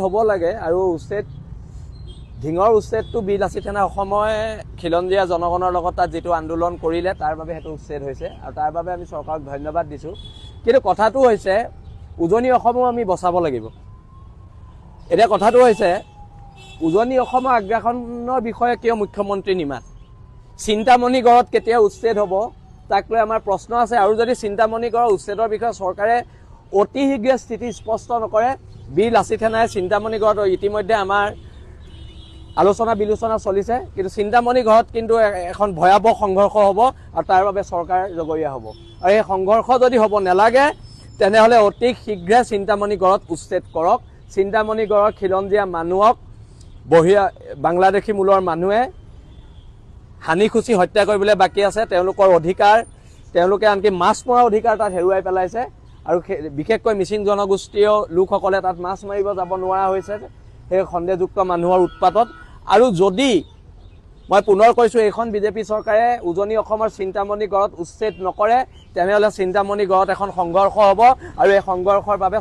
হ'ব লাগে আৰু উচ্ছেদ ঢিঙৰ উচ্ছেদটো বিলাসী থানা অসময় খিলঞ্জীয়া জনগণৰ লগত তাত যেটো আন্দোলন কৰিলে তাৰ বাবে হেতু উচ্ছেদ হৈছে আৰু তাৰ বাবে আমি চৰকাৰক ধন্যবাদ দিছো কিন্তু কথাটো হৈছে উজনি অসমও আমি বচাব লাগিব এটা কথাটো হৈছে উজনি অসমৰ আগ্ৰাসনৰ বিষয়ে কিয় মুখ্যমন্ত্ৰী নিমাত চিন্তামণি গড়ত কেতিয়া উচ্ছেদ হ'ব তাক লৈ আমাৰ প্ৰশ্ন আছে আৰু যদি চিন্তামণি গড়ৰ উচ্ছেদৰ বিষয়ে চৰকাৰে অতি শীঘ্ৰে স্থিতি স্পষ্ট নকৰে বিলাসী থানাই চিন্তামণি গড়ত ইতিমধ্যে আমাৰ আলোচনা বিলোচনা চলিছে কিন্তু চিন্তামণি গড়ত কিন্তু এখন ভয়াবহ সংঘৰ্ষ হ'ব আৰু তাৰ বাবে চৰকাৰ জগৰীয়া হ'ব আৰু এই সংঘৰ্ষ যদি হ'ব নালাগে তেনেহলে অতি শীঘ্ৰে চিন্তামণি গড়ত উচ্ছেদ কৰক চিন্তামণি গড়ৰ খিলঞ্জীয়া মানুহক বহিয়া বাংলাদেশী মূলৰ মানুহে হানি খুচি হত্যা কৰিবলৈ বাকি আছে তেওঁলোকৰ অধিকাৰ তেওঁলোকে আনকি মাছ মৰাৰ অধিকাৰ তাত হেৰুৱাই পেলাইছে আৰু বিশেষকৈ মিচিং জনগোষ্ঠীয় লোকসকলে তাত মাছ মাৰিব যাব নোৱাৰা হৈছে সেই খণ্ডযুক্ত মানুহৰ উৎপাতত আৰু যদি মই পুনৰ কৈছো এখন বিজেপি চৰকাৰে উজনি অসমৰ চিন্তামণি গড়ত উচ্ছেদ নকৰে তেনেহলে চিন্তামণি গড়ত এখন সংঘৰ্ষ হ'ব আৰু এই সংঘৰ্ষৰ বাবে